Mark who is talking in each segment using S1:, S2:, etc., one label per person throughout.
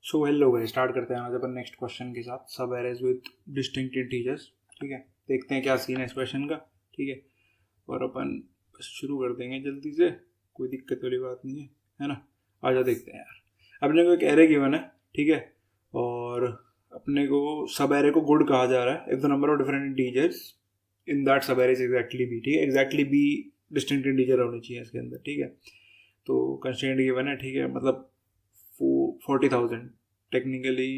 S1: So hello guys, start करते हैं आज अपन नेक्स्ट क्वेश्चन के साथ, सब एरेज विद डिस्टिंक्ट इंटीजर्स। ठीक है, देखते हैं क्या सीन है इस क्वेश्चन का। ठीक है, और अपन शुरू कर देंगे जल्दी से, कोई दिक्कत वाली बात नहीं है ना। आजा देखते हैं यार। अपने को एक एरे गिवन है, ठीक है, और अपने को सब एरे को गुड कहा जा रहा है if the number of different integers in that सब एरे इज एग्जैक्टली बी। ठीक है, एग्जैक्टली बी डिस्टिंक्ट इंटीजर होनी चाहिए इसके अंदर। ठीक है, तो कंस्ट्रेंट गिवन है, ठीक है, मतलब 40,000 टेक्निकली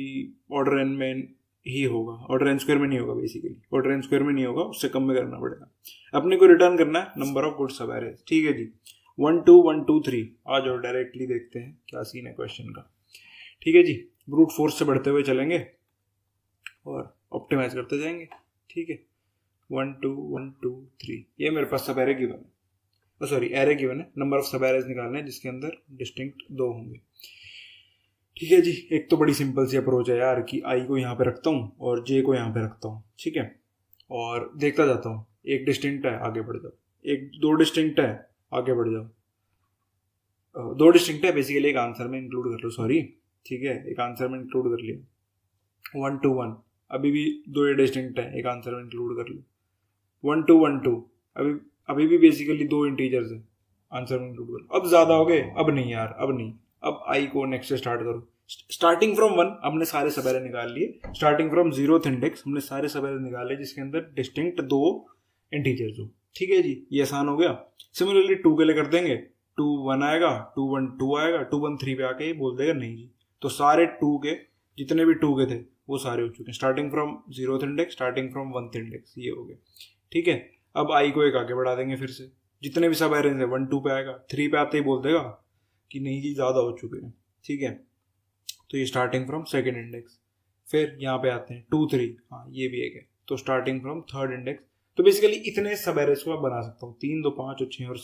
S1: ऑर्डर एन में ही होगा, ऑर्डर एन स्क्वायर में नहीं होगा, बेसिकली ऑर्डर एन स्क्वायर में नहीं होगा, उससे कम में करना पड़ेगा। अपने को रिटर्न करना है नंबर ऑफ गुड सब एरेज। ठीक है जी, 1 2 1 2 3। आ जाओ डायरेक्टली देखते हैं क्या सीन है क्वेश्चन का। ठीक है जी, ब्रूट फोर्स से बढ़ते हुए चलेंगे और ऑप्टिमाइज करते जाएंगे। ठीक है, 1 2 1 2 3, ये मेरे पास सब एरे गिवन है, सॉरी एरे गिवन है, नंबर ऑफ सब एरेज निकालने हैं जिसके अंदर डिस्टिंक्ट 2 होंगे। ठीक है जी, एक तो बड़ी सिंपल सी अप्रोच है यार कि आई को यहाँ पे रखता हूँ और जे को यहाँ पे रखता हूँ। ठीक है, और देखता जाता हूँ, एक डिस्टिंक्ट है आगे बढ़ जाओ, एक दो डिस्टिंक्ट है आगे बढ़ जाओ, दो डिस्टिंक्ट है बेसिकली एक आंसर में इंक्लूड कर लो, सॉरी। ठीक है, एक आंसर में इंक्लूड कर लिया। 1 2 1, अभी भी दो डिस्टिंक्ट है, एक आंसर में इंक्लूड कर लो। 1 2 1 2, अभी भी बेसिकली दो इंटीजर्स है, आंसर में इंक्लूड कर लो। अब ज्यादा हो गए, अब नहीं यार, अब नहीं, अब आई को नेक्स्ट से स्टार्ट करो। स्टार्टिंग फ्रॉम 1 हमने सारे सब एरे निकाल लिए, स्टार्टिंग फ्रॉम 0th इंडेक्स हमने सारे सब एरे निकाले जिसके अंदर डिस्टिंक्ट 2 इंटीजर्स हो। ठीक है जी, ये आसान हो गया। सिमिलरली 2 के लिए कर देंगे, 2 1 आएगा, 2 1 2 आएगा, 2 1 3 पे आके ये बोल देगा नहीं जी। तो सारे 2 के जितने भी 2 के थे वो सारे हो चुके हैं, starting from 0th index, starting from 1th index, ये हो गए। ठीक है, अब आई को एक आगे बढ़ा देंगे फिर से, जितने भी सब एरे हैं 1 2 पे आएगा, 3 पे आते ही बोल देगा कि नहीं जी ज़्यादा हो चुके हैं। ठीक है, तो ये स्टार्टिंग फ्रॉम सेकंड इंडेक्स, फिर यहाँ पे आते हैं 2 3, हाँ ये भी एक है, तो स्टार्टिंग फ्रॉम थर्ड इंडेक्स। तो बेसिकली इतने सब एरेज को मैं बना सकता हूँ, 3 2 5 और 6 और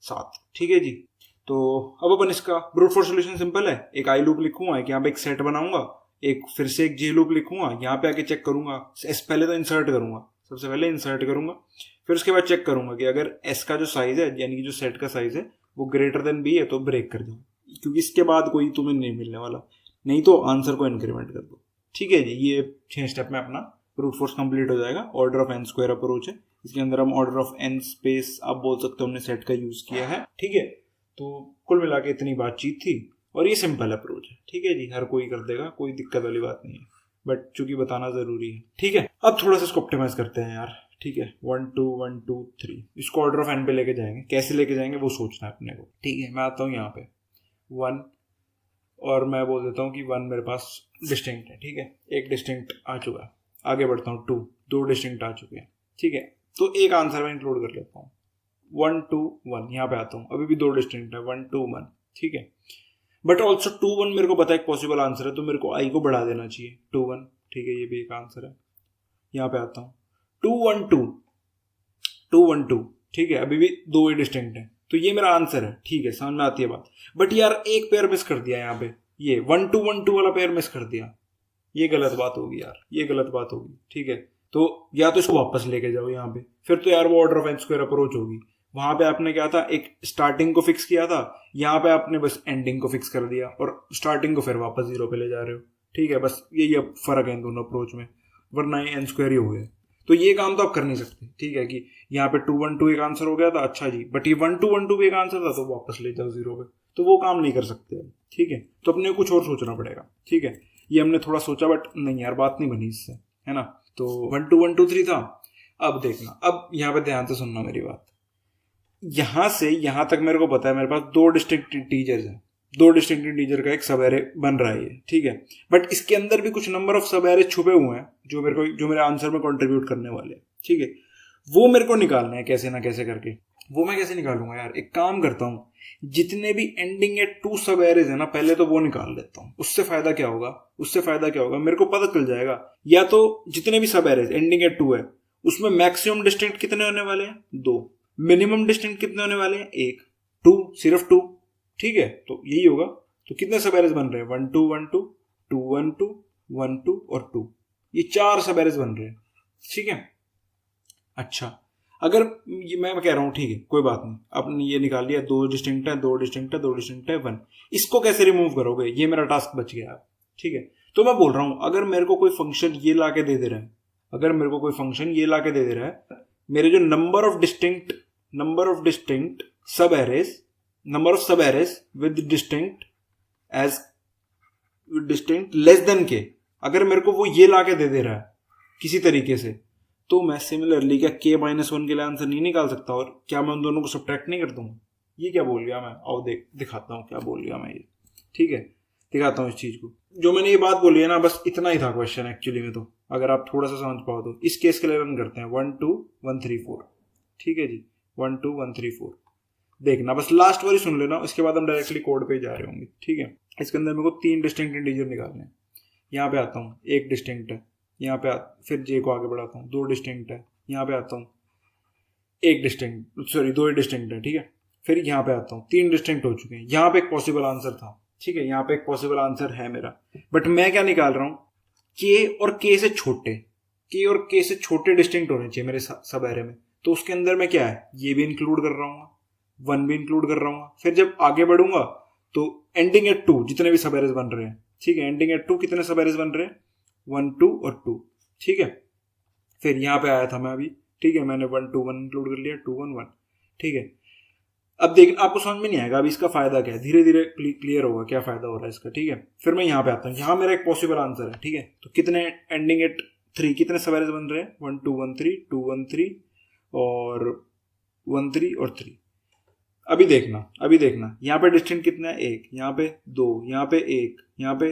S1: 7। ठीक है जी, तो अब अपन इसका ब्रूट फोर्स सॉल्यूशन सिंपल है। एक आई लूप लिखूंगा, एक यहाँ पे एक सेट बनाऊंगा, एक फिर से एक जे लूप लिखूंगा, यहाँ पे आके चेक करूंगा, पहले तो इंसर्ट करूंगा, सबसे पहले इंसर्ट करूंगा, फिर उसके बाद चेक करूंगा कि अगर एस का जो साइज है यानी कि जो सेट का साइज है वो ग्रेटर देन बी है तो ब्रेक कर दो, क्योंकि इसके बाद कोई तुम्हें नहीं मिलने वाला, नहीं तो आंसर को इंक्रीमेंट कर दो। ठीक है जी, ये 6 स्टेप में अपना ब्रूट फोर्स कंप्लीट हो जाएगा। Order of n square approach है, इसके अंदर हम ऑर्डर ऑफ एन स्पेस आप बोल सकते हो हमने सेट का यूज किया है। ठीक है, तो कुल मिला के इतनी बातचीत थी और ये सिंपल अप्रोच है। ठीक है जी, हर कोई कर देगा, कोई दिक्कत वाली बात नहीं है, बट चूंकि बताना जरूरी है। ठीक है, अब थोड़ा सा इसको ऑप्टिमाइज करते हैं यार। ठीक है, 1 2 1 2 3, इसको ऑर्डर ऑफ एन पे लेके जाएंगे, कैसे लेके जाएंगे वो सोचना है अपने को। ठीक है, मैं आता हूँ यहाँ पे 1 और मैं बोल देता हूँ कि 1 मेरे पास डिस्टिंक्ट है। ठीक है, एक डिस्टिंक्ट आ चुका है, आगे बढ़ता हूँ 2, दो डिस्टिंक्ट आ चुके हैं। ठीक है, तो एक आंसर में इंक्लूड कर लेता हूँ, 1 2 1, यहाँ पे आता हूँ, अभी भी दो डिस्टिंक्ट है, 1 2 1। ठीक है, बट ऑल्सो 2 1 मेरे को पता है एक पॉसिबल आंसर है, तो मेरे को आई को बढ़ा देना चाहिए 2 1। ठीक है, ये भी एक आंसर है। यहाँ पे आता हूँ 2 1 2 2 1 2। ठीक है, अभी भी दो ही डिस्टिंक्ट है, तो ये मेरा आंसर है। ठीक है, समझ में आती है बात, बट यार एक पेयर मिस कर दिया यहाँ पे, ये 1 2 1 2 वाला पेयर मिस कर दिया, ये गलत बात होगी यार, ये गलत बात होगी। ठीक है, तो या तो इसको वापस लेके जाओ यहाँ पे, फिर तो यार वो order of n square approach होगी। वहां पे आपने क्या था, एक स्टार्टिंग को फिक्स किया था, यहाँ पे आपने बस एंडिंग को फिक्स कर दिया और स्टार्टिंग को फिर वापस 0 पे ले जा रहे हो। ठीक है, बस यही अब फर्क है इन दोनों अप्रोच में, वरना ये एन स्क्वायर ही हो गया। तो ये काम तो आप कर नहीं सकते। ठीक है, कि यहाँ पे 2 1 2 एक आंसर हो गया था, अच्छा जी, बट ये 1 2 1 2 भी एक आंसर था, तो वापस ले जाओ 0 पे, तो वो काम नहीं कर सकते अब। ठीक है, तो अपने कुछ और सोचना पड़ेगा। ठीक है, ये हमने थोड़ा सोचा बट नहीं यार, बात नहीं बनी इससे, है ना। तो 1 2 1 2 3 था। अब देखना, अब यहाँ पे ध्यान से सुनना मेरी बात, यहां से यहां तक मेरे को पता है मेरे पास दो डिस्टिंक्ट इंटीजर्स हैं, दो डिस्टिंक्ट इंटीजर का एक सब एरे बन रहा है ये। ठीक है, बट इसके अंदर भी कुछ नंबर ऑफ सब एरे छुपे हुए हैं जो मेरे आंसर में कंट्रीब्यूट करने वाले हैं। ठीक है, वो मेरे को निकालना है कैसे ना कैसे करके। वो मैं कैसे निकालूंगा यार, एक काम करता हूँ, जितने भी एंडिंग एट 2 सब एरेज है ना, पहले तो वो निकाल लेता हूँ। उससे फायदा क्या होगा, मेरे को पता चल जाएगा, या तो जितने भी सब एरेज एंडिंग एट 2 है उसमें मैक्सिमम डिस्टिंक्ट कितने होने वाले हैं, 2, मिनिमम डिस्टिंक्ट कितने होने वाले हैं, 1 2, सिर्फ 2। ठीक है, तो यही होगा। तो कितने सब एरेज बन रहे हैं, 1 2 1 2 2 1 2 1 2 और 2, ये 4 सब एरेज बन रहे हैं। ठीक है, अच्छा, अगर मैं कह रहा हूँ ठीक है कोई बात नहीं, आपने ये निकाल लिया, 2 डिस्टिंक्ट है 2 डिस्टिंक्ट है 2 डिस्टिंक्ट है 1, इसको कैसे रिमूव करोगे, ये मेरा टास्क बच गया। ठीक है। तो मैं बोल रहा हूं अगर मेरे को कोई फंक्शन ये ला के दे दे रहा है, अगर मेरे को कोई फंक्शन ये ला के दे दे रहा है, मेरे जो नंबर ऑफ डिस्टिंक्ट सब arrays with distinct less than के, अगर मेरे को वो ये ला के दे दे रहा है किसी तरीके से, तो मैं सिमिलरली क्या k-1 के लिए आंसर नहीं निकाल सकता, और क्या मैं उन दोनों को सब्ट्रैक्ट नहीं कर दूंगा? ये क्या बोल गया मैं? आओ दिखाता हूँ क्या बोल गया मैं ये, ठीक है, दिखाता हूँ इस चीज को। जो मैंने ये बात बोली है ना, बस इतना ही था क्वेश्चन एक्चुअली में। तो अगर आप थोड़ा सा समझ पाओ तो इस केस के लिए रन करते हैं 1 2 1 3 4, ठीक है जी, 1 2 1 3 4। देखना बस लास्ट वाली सुन लेना, इसके बाद हम डायरेक्टली कोड पे जा रहे होंगे, ठीक है। इसके अंदर मेरे को 3 डिस्टिंक्ट इंटीजर निकालने हैं। यहाँ पे आता हूँ, 1 डिस्टिंक्ट है, यहाँ पे फिर जे को आगे बढ़ाता हूँ, 2 डिस्टिंक्ट है, यहाँ पे आता हूँ 2 डिस्टिंक्ट है, ठीक है। फिर यहाँ पे आता हूँ 3 डिस्टिंक्ट हो चुके हैं। यहाँ पे एक पॉसिबल आंसर था, ठीक है, यहाँ पे एक पॉसिबल आंसर है मेरा, बट मैं क्या निकाल रहा हूँ, के और के से छोटे डिस्टिंक्ट होने चाहिए मेरे सब एरे में। तो उसके अंदर मैं क्या है, ये भी इंक्लूड कर रहा हूँ, 1 भी इंक्लूड कर रहा हूँ। फिर जब आगे बढ़ूंगा तो एंडिंग एट 2 जितने भी सब एरेज बन रहे हैं, ठीक है, एंडिंग एट 2 कितने सब एरेज बन रहे हैं, 1 2 और 2, ठीक है। फिर यहाँ पे आया था मैं अभी, ठीक है, मैंने 1 2 1 इंक्लूड कर लिया, 2 1 1, ठीक है। अब देख, आपको समझ में नहीं आएगा अभी इसका फायदा क्या है, धीरे धीरे क्लियर होगा क्या फायदा हो रहा है इसका, ठीक है। फिर मैं यहाँ पे आता हूँ, यहाँ मेरा एक पॉसिबल आंसर है, ठीक है। तो कितने एंडिंग एट 3 कितने सब एरेज बन रहे हैं, 1 2 1 3 2 1 3 और 1 3 और 3। अभी देखना यहाँ पे डिस्टेंस कितना है, 1, यहाँ पे 2, यहाँ पे 1, यहाँ पे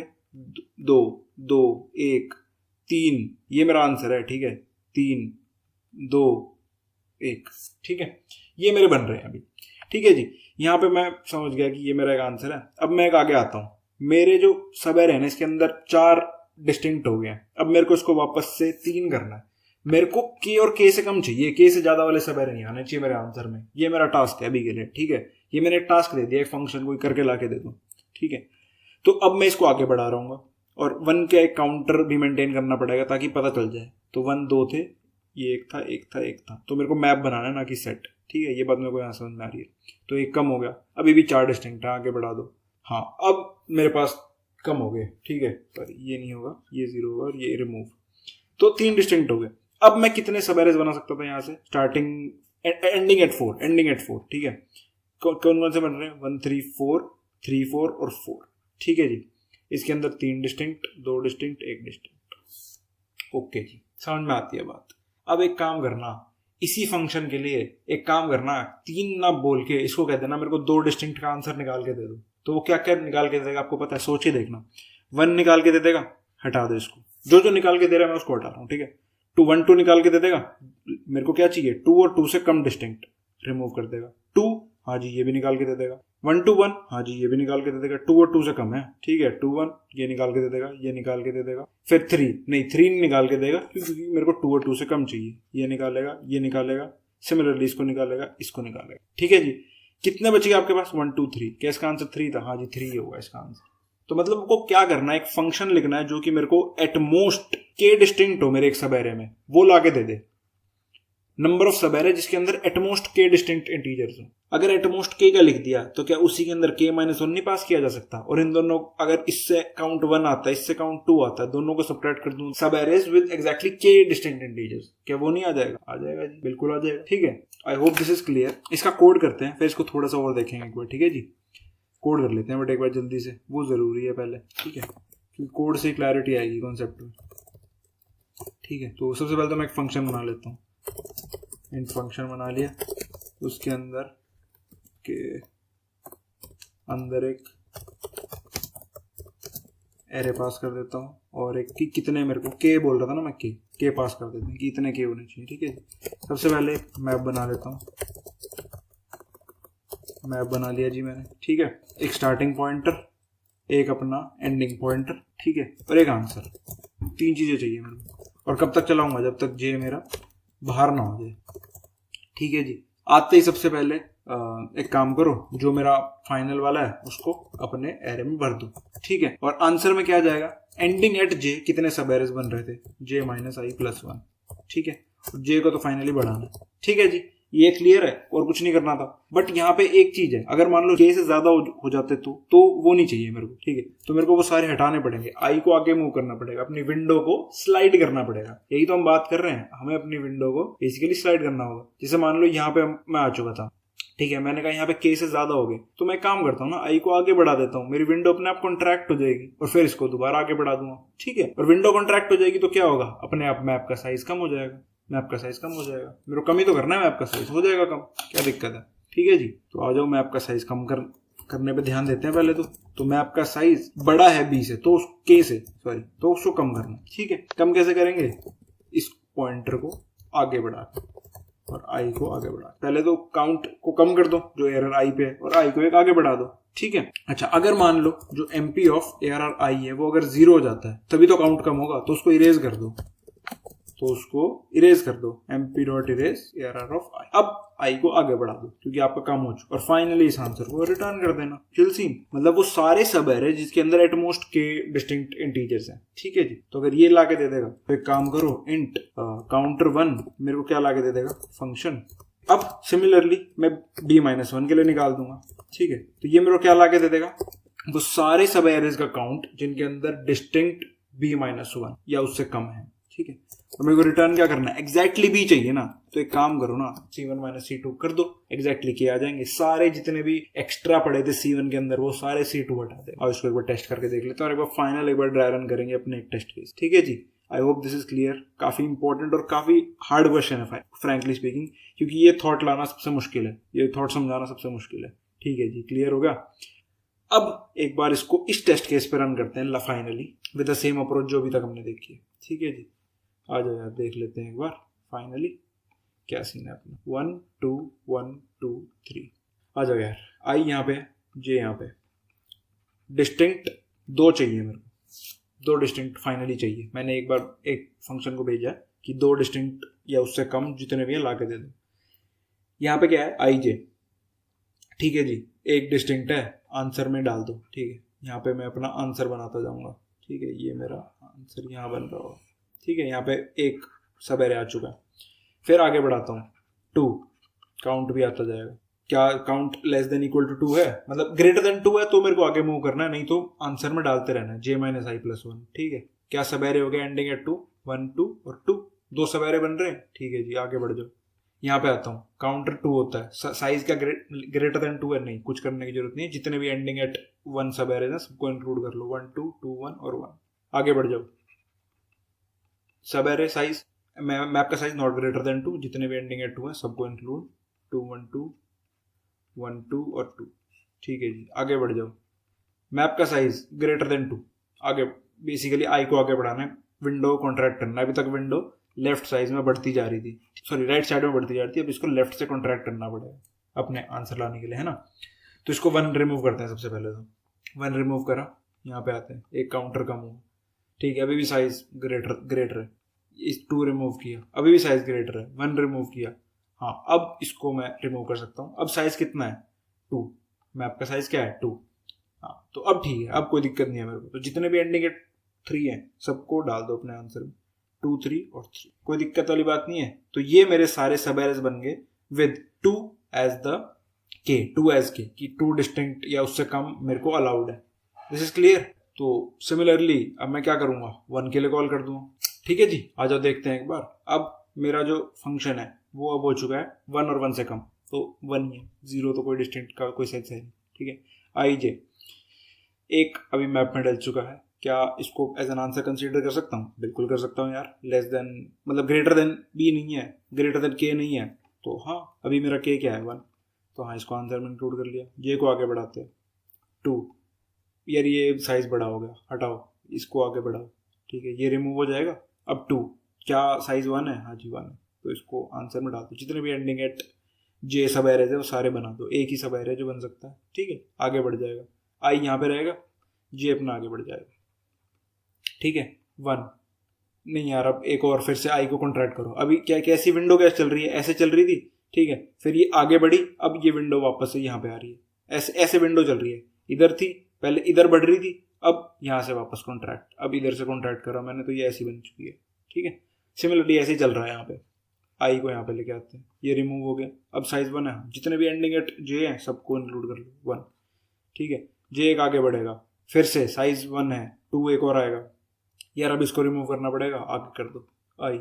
S1: 2 2 1 3, ये मेरा आंसर है, ठीक है, 3 2 1, ठीक है, ये मेरे बन रहे हैं अभी, ठीक है जी। यहाँ पे मैं समझ गया कि ये मेरा एक आंसर है। अब मैं एक आगे आता हूँ, मेरे जो सब एरे हैं इसके अंदर 4 डिस्टिंक्ट हो गए हैं। अब मेरे को इसको वापस से 3 करना है। मेरे को के और के से कम चाहिए, के से ज्यादा वाले सब एरे नहीं आने चाहिए मेरे आंसर में। ये मेरा टास्क है अभी के लिए, ठीक है। ये मैंने एक टास्क दे दिया, एक फंक्शन कोई करके ला के दे दो, ठीक है। तो अब मैं इसको आगे बढ़ा रहा हूँ, और 1 का एक काउंटर भी मेंटेन करना पड़ेगा ताकि पता चल जाए। तो 1 2 थे, ये 1 था 1 था 1 था, तो मेरे को मैप बनाना है ना कि सेट, ठीक है। ये बात मेरे को यहाँ समझ में आ रही है। तो एक कम हो गया, अभी भी 4 डिस्टिंक्ट है, आगे बढ़ा दो। हाँ, अब मेरे पास कम हो गए, ठीक है, पर ये नहीं होगा, ये 0 होगा और ये रिमूव। तो 3 डिस्टिंक्ट हो गए। अब मैं कितने सब एरेज बना सकता था यहाँ से, स्टार्टिंग एंडिंग एट 4, ठीक है। कौन कौन से बन रहे हैं, 1 3 4 3 4 और 4, ठीक है जी। इसके अंदर 3 डिस्टिंक्ट, 2 डिस्टिंक्ट, 1 डिस्टिंक्ट। ओके जी, समझ में आती है बात। अब एक काम करना, इसी फंक्शन के लिए एक काम करना, 3 ना बोल के इसको कह देना मेरे को 2 डिस्टिंक्ट का आंसर निकाल के दे दो। तो वो क्या क्या निकाल के दे देगा आपको पता है, सोच ही देखना। 1 निकाल के दे देगा, हटा दो इसको, जो निकाल के दे रहा है मैं उसको हटा रहा हूँ, ठीक है। 1 2 निकाल के दे देगा, मेरे को क्या चाहिए, 2 और 2 से कम डिस्टिंक्ट, रिमूव कर देगा। 2, हाँ जी, ये भी निकाल के दे देगा। 1 2 1, हाँ जी, ये भी निकाल के दे देगा। 2 और 2 से कम है, ठीक है, 2 1, ये निकाल के दे देगा, ये निकाल के दे देगा। फिर 3 नहीं निकाल के देगा, क्योंकि मेरे को 2 और 2 से कम चाहिए, ये निकालेगा, ये निकालेगा, सिमिलरली इसको निकालेगा, इसको निकालेगा, ठीक है जी। कितने बचे आपके पास, 1 2 3, क्या इसका आंसर 3 था, हाँ जी 3 होगा इसका आंसर। तो मतलब को क्या करना है, एक फंक्शन लिखना है जो कि मेरे को एटमोस्ट के डिस्टिंक्ट हो मेरे एक सब एरे में, वो लाके दे दे। नंबर ऑफ सब एरे जिसके अंदर एटमोस्ट के डिस्टिंक्ट इंटीजर्स हो। अगर एटमोस्ट के का लिख दिया तो क्या उसी के अंदर k-1 नहीं पास किया जा सकता? और इन दोनों, अगर इससे काउंट 1 आता है, इससे काउंट 2 आता है, दोनों को सबट्रैक्ट कर दूं, सब एरेज विद एग्जैक्टली के डिस्टिंक्ट इंटीजर्स, क्या वो नहीं आ जाएगा? आ जाएगा जी, बिल्कुल आ जाएगा, ठीक है। आई होप दिस इज क्लियर। इसका कोड करते हैं, फिर इसको थोड़ा सा और देखेंगे एक बार, ठीक है जी। कोड कर लेते हैं बट एक बार जल्दी से, वो जरूरी है पहले, ठीक है, क्योंकि कोड से क्लैरिटी आएगी कॉन्सेप्ट में, ठीक है। तो सबसे पहले तो मैं एक फंक्शन बना लेता हूँ। इंट फंक्शन बना लिया, उसके अंदर के अंदर एक एरे पास कर देता हूँ, और एक की कितने, मेरे को के बोल रहा था ना मैं, के पास कर देते हैं कि इतने के होने चाहिए, ठीक है। सबसे पहले मैप बना लेता हूँ, मैप बना लिया जी मैंने, ठीक है। एक स्टार्टिंग पॉइंटर, एक अपना एंडिंग पॉइंटर, ठीक है, और एक आंसर। 3 चीजें चाहिए मेरे को, और कब तक चलाऊंगा, जब तक जे मेरा बाहर ना हो जाए, ठीक है जी। आते ही सबसे पहले एक काम करो, जो मेरा फाइनल वाला है उसको अपने एरे में भर दो, ठीक है। और आंसर में क्या जाएगा, एंडिंग एट जे कितने सब एरेज बन रहे थे, j - i + 1, ठीक है। जे को तो फाइनली बढ़ाना, ठीक है जी। ये क्लियर है और कुछ नहीं करना था। बट यहाँ पे एक चीज है, अगर मान लो k से ज्यादा हो जाते तो वो नहीं चाहिए मेरे को, ठीक है। तो मेरे को वो सारे हटाने पड़ेंगे, आई को आगे मूव करना पड़ेगा, अपनी विंडो को स्लाइड करना पड़ेगा। यही तो हम बात कर रहे हैं, हमें अपनी विंडो को बेसिकली स्लाइड करना होगा। जैसे मान लो यहाँ पे मैं आ चुका था, ठीक है, मैंने कहा यहाँ पे k से ज्यादा हो गए, तो मैं काम करता हूँ ना, आई को आगे बढ़ा देता हूँ, मेरी विंडो अपने आप कॉन्ट्रैक्ट हो जाएगी और फिर इसको दोबारा आगे बढ़ा दूंगा, ठीक है। और विंडो कॉन्ट्रैक्ट हो जाएगी तो क्या होगा, अपने आप मैप का साइज कम हो जाएगा, मैप का साइज कम हो जाएगा। मेरे को कम ही तो करना है, मैप का साइज हो जाएगा कम, क्या दिक्कत है, ठीक है जी। तो आ जाओ, मैप का साइज कम करने पे ध्यान देते हैं पहले तो मैप का साइज बड़ा है b से, तो k से सॉरी, तो उसको कम करना, ठीक है। कम कैसे करेंगे, इस पॉइंटर को आगे बढ़ा और आई को आगे बढ़ा। पहले तो काउंट को कम कर दो जो एरर आई पे है, और आई को एक आगे बढ़ा दो, ठीक है। अच्छा, अगर मान लो जो MP ऑफ ARR आई है वो अगर 0 हो जाता है तभी तो काउंट कम होगा, तो उसको इरेज कर दो, MP dot erase ARR of I. अब आई को आगे बढ़ा दो क्योंकि आपका काम हो चुका, और फाइनली इस आंसर को रिटर्न कर देना। चिल सीन, मतलब वो सारे सब एरे जिसके अंदर एटमोस्ट के डिस्टिंक्ट इंटीजर्स हैं, ठीक है जी। तो अगर ये लाके दे देगा तो एक काम करो, इंट काउंटर 1 मेरे को क्या लाके दे देगा, फंक्शन। अब सिमिलरली मैं b-1 के लिए निकाल दूंगा, ठीक है। तो ये मेरे को क्या लाके दे देगा, वो सारे सब एरेज का काउंट जिनके अंदर डिस्टिंक्ट b-1 या उससे कम है, ठीक है। और मेरे को रिटर्न क्या करना है, एग्जैक्टली b चाहिए ना, तो एक काम करो ना, c1 - c2 कर दो, एग्जैक्टली के आ जाएंगे। सारे जितने भी एक्स्ट्रा पड़े थे c1 के अंदर वो सारे c2 हटा दे। और इसको एक बार टेस्ट करके देख लेते हैं और एक बार फाइनल एक बार ड्राई रन करेंगे अपने एक टेस्ट केस, ठीक है जी। I hope this is clear. काफी इंपॉर्टेंट और काफी हार्ड क्वेश्चन है फ्रैंकली स्पीकिंग, क्योंकि ये थॉट लाना सबसे मुश्किल है, ये थॉट समझाना सबसे मुश्किल है, ठीक है जी। क्लियर होगा। अब एक बार इसको इस टेस्ट केस पे रन करते हैं finally with the same approach जो अभी तक हमने देखी है, ठीक है जी। आ जाओ यार, देख लेते हैं एक बार फाइनली क्या सीन है अपना। 1 2 1 2 3 आ जाओ यार। आई यहाँ पे, जे यहाँ पे, डिस्टिंक्ट 2 चाहिए मेरे को, 2 डिस्टिंक्ट फाइनली चाहिए। मैंने एक बार एक फंक्शन को भेजा कि 2 डिस्टिंक्ट या उससे कम जितने भी हैं ला के दे दो। यहाँ पे क्या है, आई जे, ठीक है जी। एक डिस्टिंक्ट है, आंसर में डाल दो, ठीक है। यहाँ पे मैं अपना आंसर बनाता जाऊंगा, ठीक है। ये मेरा आंसर यहाँ बन रहा होगा, ठीक है। यहाँ पे एक सब एरे आ चुका है, फिर आगे बढ़ाता हूँ 2, काउंट भी आता जाएगा। क्या count less than equal to 2 है, मतलब ग्रेटर देन 2 है तो मेरे को आगे मूव करना है, नहीं तो आंसर में डालते रहना है j-i+1, ठीक है। क्या सब एरे हो गया एंडिंग एट 2, 1 2 और 2, 2 सब एरे बन रहे हैं, ठीक है जी। आगे बढ़ जाओ, यहाँ पे आता हूँ, काउंटर 2 होता है, साइज का ग्रेटर देन 2 है, नहीं कुछ करने की जरूरत नहीं है। जितने भी एंडिंग एट 1 सब एरे हैं सबको इंक्लूड कर लो, 1 2 2 1 और 1। आगे बढ़ जाओ, सब एरे साइज मैप का साइज नॉट ग्रेटर देन 2, जितने भी एंडिंग एट 2 है सबको इंक्लूड, 2 1 2 1 2 और 2, ठीक है जी। आगे बढ़ जाओ, मैप का साइज ग्रेटर देन 2, आगे बेसिकली आई को आगे बढ़ाना है, विंडो कॉन्ट्रैक्ट करना है। अभी तक विंडो लेफ्ट साइज में बढ़ती जा रही थी, सॉरी राइट साइड में बढ़ती जा रही थी, अब इसको लेफ्ट से कॉन्ट्रैक्ट करना पड़ेगा अपने आंसर लाने के लिए, है ना। तो इसको 1 रिमूव करते हैं सबसे पहले, तो 1 रिमूव करा, यहाँ पे आते हैं, एक काउंटर कम हुआ, ठीक है। अभी भी साइज ग्रेटर है, इस 2 रिमूव किया, अभी भी साइज ग्रेटर है, 1 रिमूव किया, हाँ। अब इसको मैं रिमूव कर सकता हूँ, अब साइज कितना है 2, मैप का साइज क्या है 2, हाँ। तो अब ठीक है, अब कोई दिक्कत नहीं है मेरे को। तो जितने भी एंडिंग एट 3 हैं सबको डाल दो अपने आंसर में, 2 3 और 3, कोई दिक्कत वाली बात नहीं है। तो ये मेरे सारे सब एरेज बन गए विद 2 एज द के, 2 एज के, कि 2 डिस्टिंक्ट या उससे कम मेरे को अलाउड है। This is clear. तो सिमिलरली अब मैं क्या करूंगा, 1 के लिए कॉल कर दूंगा, ठीक है जी। आ जाओ देखते हैं एक बार। अब मेरा जो फंक्शन है वो अब हो चुका है 1 और 1 से कम, तो 1 ही है, 0 तो कोई डिस्टिंक्ट का कोई सेंस है नहीं, ठीक है। आई जे एक अभी मैप में डल चुका है, क्या इसको एज एन आंसर कंसीडर कर सकता हूँ, बिल्कुल कर सकता हूँ यार। लेस देन मतलब ग्रेटर देन बी नहीं है, ग्रेटर देन के नहीं है, तो हाँ अभी मेरा के क्या है 1, तो हाँ इसको आंसर में इंक्लूड कर लिया। जे को आगे बढ़ाते हैं 2, यार ये साइज बड़ा हो गया, हटाओ इसको आगे बढ़ाओ, ठीक है। ये रिमूव हो जाएगा। अब 2, क्या साइज 1 है, हाँ जी 1 है, तो इसको आंसर में डाल दो। जितने भी एंडिंग एट जे सब एरेज है वो सारे बना दो, एक ही सब एरे जो बन सकता है, ठीक है। आगे बढ़ जाएगा, आई यहाँ पे रहेगा, जे अपना आगे बढ़ जाएगा, ठीक है। 1 नहीं यार, अब एक और फिर से आई को कॉन्ट्रैक्ट करो। अभी क्या कैसी विंडो क्या चल रही है, ऐसे चल रही थी, ठीक है। फिर ये आगे बढ़ी, अब ये विंडो वापस से यहाँ पे आ रही है, ऐसे विंडो चल रही है। इधर थी पहले, इधर बढ़ रही थी, अब यहाँ से वापस कॉन्ट्रैक्ट, अब इधर से कॉन्ट्रैक्ट करा मैंने, तो ये ऐसी बन चुकी है, ठीक है। सिमिलरली ऐसे ही चल रहा है यहाँ पे, आई को यहाँ पे लेके आते हैं, ये रिमूव हो गया। अब साइज 1 है, जितने भी एंडिंग एट जे हैं सबको इंक्लूड कर लो 1, ठीक है। जे एक आगे बढ़ेगा, फिर से साइज 1 है, 2 एक और आएगा यार, अब इसको रिमूव करना पड़ेगा, आगे कर दो आई,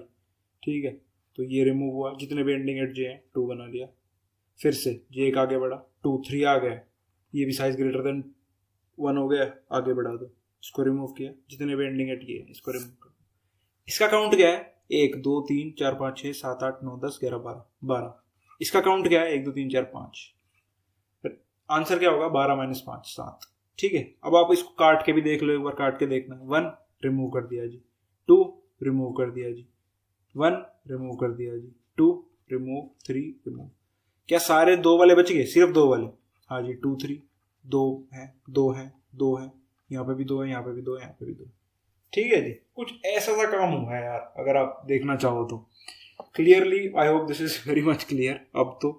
S1: ठीक है। तो ये रिमूव हुआ, जितने भी एंडिंग एट जे हैं 2 बना लिया, फिर से जे एक आगे बढ़ा, 2 3 आ गया, ये भी साइज ग्रेटर देन 1 हो गया, आगे बढ़ा दो, इसको रिमूव किया, जितने भी एंडिंग एट ये है इसको रिमूव कर दो। इसका काउंट क्या है, 1 2 3 4 5 6 7 8 9 10 11 12, इसका काउंट क्या है, 1 2 3 4 5, आंसर क्या होगा 12 - 5 7, ठीक है। अब आप इसको काट के भी देख लो, एक बार काट के देखना, 1 रिमूव कर दिया जी, 2 रिमूव कर दिया जी, 1 रिमूव कर दिया जी, 2 रिमूव, 3 रिमूव। क्या सारे 2 वाले बच गए, सिर्फ 2 वाले, हाँ जी 2 3 2 है, 2 है, 2 है, यहाँ पे भी 2 है, यहाँ पे भी 2 है, यहाँ पे भी 2, ठीक है जी। कुछ ऐसा सा काम हुआ है यार, अगर आप देखना चाहो तो। Clearly I hope this is very much clear. अब तो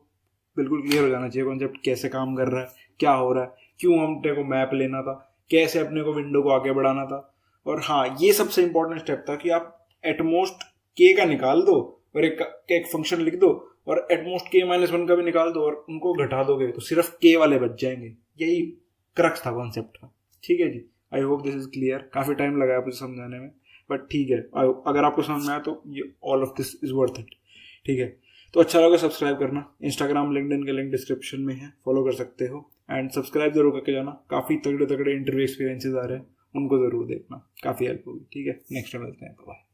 S1: बिल्कुल क्लियर हो जाना चाहिए कॉन्सेप्ट कैसे काम कर रहा है, क्या हो रहा है, क्यों हमने को मैप लेना था, कैसे अपने को विंडो को आगे बढ़ाना था। और हाँ, ये सबसे इंपॉर्टेंट स्टेप था कि आप एटमोस्ट के का निकाल दो और एक फंक्शन लिख दो, और एटमोस्ट k-1 का भी निकाल दो, और उनको घटा दोगे तो सिर्फ के वाले बच जाएंगे। यही क्रक्स था कॉन्सेप्ट का, ठीक है जी। I hope this is clear. काफ़ी टाइम लगा मुझे समझाने में, बट ठीक है, अगर आपको समझ में आया तो ये all of this is worth it, ठीक है। तो अच्छा लगा सब्सक्राइब करना, इंस्टाग्राम लिंक्डइन के लिंक डिस्क्रिप्शन में है, फॉलो कर सकते हो, एंड सब्सक्राइब जरूर करके जाना। काफ़ी तगड़े तगड़े इंटरव्यू एक्सपीरियंसेस आ रहे हैं, उनको ज़रूर देखना, काफ़ी हेल्प होगी, ठीक है। नेक्स्ट टाइम मिलते हैं, बाय।